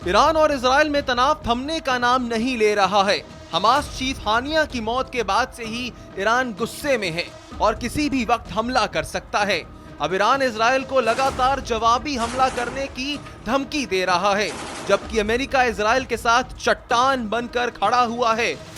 Iran और Israel में तनाव थमने का नाम नहीं ले रहा है। हमास चीफ हानिया की मौत के बाद से ही ईरान गुस्से में है और किसी भी वक्त हमला कर सकता है। अब ईरान इजराइल को लगातार जवाबी हमला करने की धमकी दे रहा है, जबकि अमेरिका इजराइल के साथ चट्टान बनकर खड़ा हुआ है।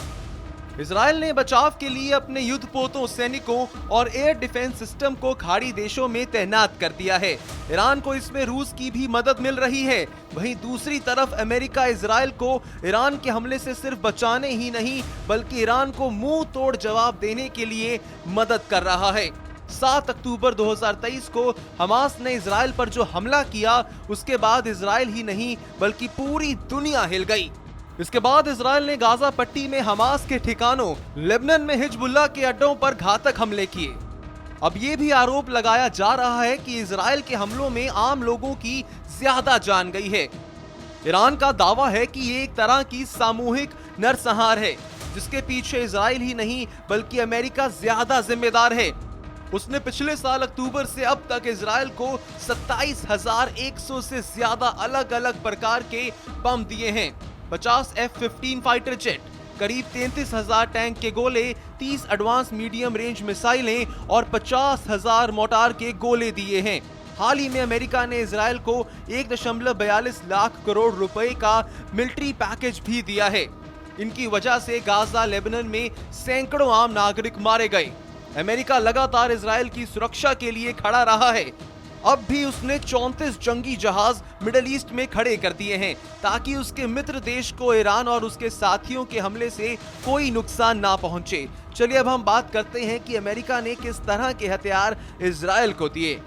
इजराइल ने बचाव के लिए अपने युद्धपोतों, सैनिकों और एयर डिफेंस सिस्टम को खाड़ी देशों में तैनात कर दिया है। ईरान को इसमें रूस की भी मदद मिल रही है। वहीं दूसरी तरफ अमेरिका इजराइल को ईरान के हमले से सिर्फ बचाने ही नहीं बल्कि ईरान को मुंह तोड़ जवाब देने के लिए मदद कर रहा है। 7 अक्टूबर 2023 को हमास ने इजराइल पर जो हमला किया, उसके बाद इजराइल ही नहीं बल्कि पूरी दुनिया हिल गई। इसके बाद इजराइल ने गाजा पट्टी में हमास के ठिकानों, लेबनान में हिजबुल्लाह के अड्डों पर घातक हमले किए। अब ये भी आरोप लगाया जा रहा है कि इजराइल के हमलों में आम लोगों की ज्यादा जान गई है। ईरान का दावा है कि ये एक तरह की सामूहिक नरसंहार है, जिसके पीछे इजराइल ही नहीं बल्कि अमेरिका ज्यादा जिम्मेदार है। उसने पिछले साल अक्टूबर से अब तक इजराइल को 27,100 से ज्यादा अलग अलग प्रकार के बम दिए हैं। 50 F-15 फाइटर जेट, करीब 33,000 टैंक के गोले, 30 एडवांस मीडियम रेंज मिसाइलें और 50,000 मोर्टार के गोले दिए हैं। हाल ही में अमेरिका ने इजराइल को 1.42 लाख करोड़ रुपए का मिलिट्री पैकेज भी दिया है। इनकी वजह से गाजा, लेबनान में सैकड़ों आम नागरिक मारे गए। अमेरिका लगातार इजराइल की सुरक्षा के लिए खड़ा रहा है। अब भी उसने 34 जंगी जहाज मिडिल ईस्ट में खड़े कर दिए हैं ताकि उसके मित्र देश को ईरान और उसके साथियों के हमले से कोई नुकसान ना पहुंचे। चलिए अब हम बात करते हैं कि अमेरिका ने किस तरह के हथियार इजराइल को दिए।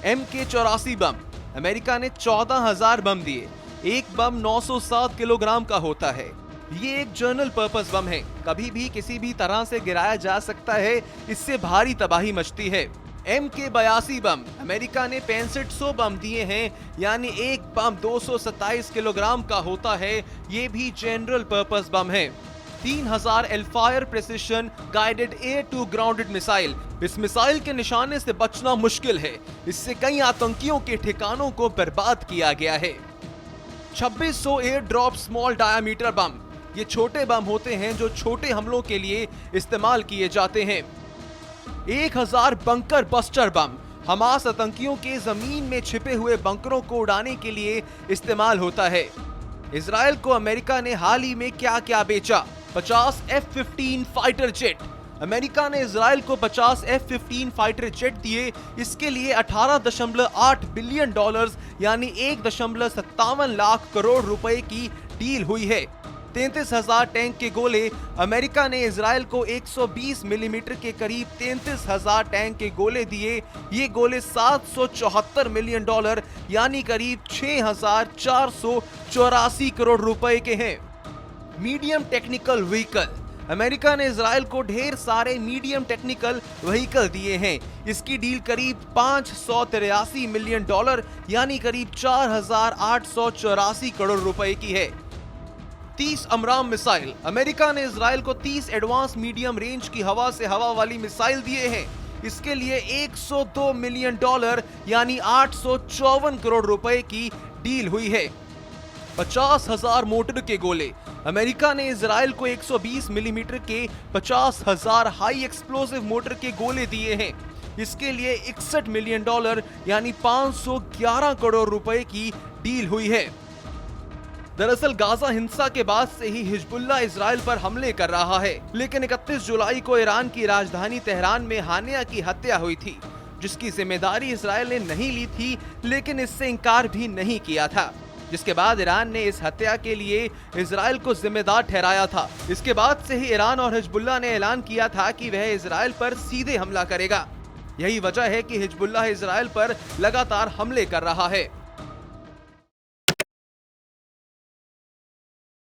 MK-84 बम, अमेरिका ने 14,000 बम दिए। एक बम 907 किलोग्राम का होता है। ये एक जनरल पर्पस बम है, कभी भी किसी भी तरह से गिराया जा सकता है, इससे भारी तबाही मचती है। MK-82 बम, अमेरिका ने 6500 बम दिए हैं, यानी एक बम 227 किलोग्राम का होता है। ये भी जनरल पर्पस बम है। 3000 Hellfire precision guided air to grounded missile, इस मिसाइल के निशाने से बचना मुश्किल है। इससे कई आतंकियों के ठिकानों को बर्बाद किया गया है। 2600 एयर ड्रॉप स्मॉल डायामीटर बम, ये छोटे बम होते हैं जो छोटे हमलों के लिए इस्तेमाल किए जाते हैं। 1000 बंकर बस्टर बम, हमास आतंकियों के जमीन में छिपे हुए बंकरों को उड़ाने के लिए इस्तेमाल होता है। इजराइल को अमेरिका ने हाल ही में क्या क्या बेचा? 50 F-15 फाइटर जेट, अमेरिका ने इजराइल को 50 F-15 फाइटर जेट दिए। इसके लिए $18.8 बिलियन यानी 1.57 लाख करोड़ रुपए की डील हुई है। 33,000 टैंक के गोले, अमेरिका ने इजराइल को 120 मिलीमीटर के करीब 33,000 टैंक के गोले दिए। ये गोले $774 मिलियन यानी करीब 6,484 करोड़ रुपए के हैं। मीडियम टेक्निकल व्हीकल, अमेरिका ने इजराइल को ढेर सारे मीडियम टेक्निकल व्हीकल दिए हैं। इसकी डील करीब $583 मिलियन यानी करीब 4,884 करोड़ रुपए की है। 30 अमराम मिसाइल, अमेरिका ने इजराइल को 30 एडवांस मीडियम रेंज की हवा से हवा वाली मिसाइल दिए हैं। इसके लिए $102 मिलियन यानी 854 करोड़ रुपए की डील हुई है। 50,000 मोटर के गोले, अमेरिका ने इजराइल को 120 मिलीमीटर के 50,000 हाई एक्सप्लोसिव मोटर के गोले दिए हैं। इसके लिए $61 मिलियन यानी 511 करोड़ रुपए की डील हुई है। दरअसल गाजा हिंसा के बाद से ही हिजबुल्लाह इजराइल पर हमले कर रहा है, लेकिन 31 जुलाई को ईरान की राजधानी तेहरान में हानिया की हत्या हुई थी, जिसकी जिम्मेदारी इजराइल ने नहीं ली थी, लेकिन इससे इनकार भी नहीं किया था। जिसके बाद ईरान ने इस हत्या के लिए इजराइल को जिम्मेदार ठहराया था। इसके बाद से ही ईरान और हिजबुल्लाह ने ऐलान किया था कि वह इजराइल पर सीधे हमला करेगा। यही वजह है कि हिजबुल्लाह इजराइल पर लगातार हमले कर रहा है।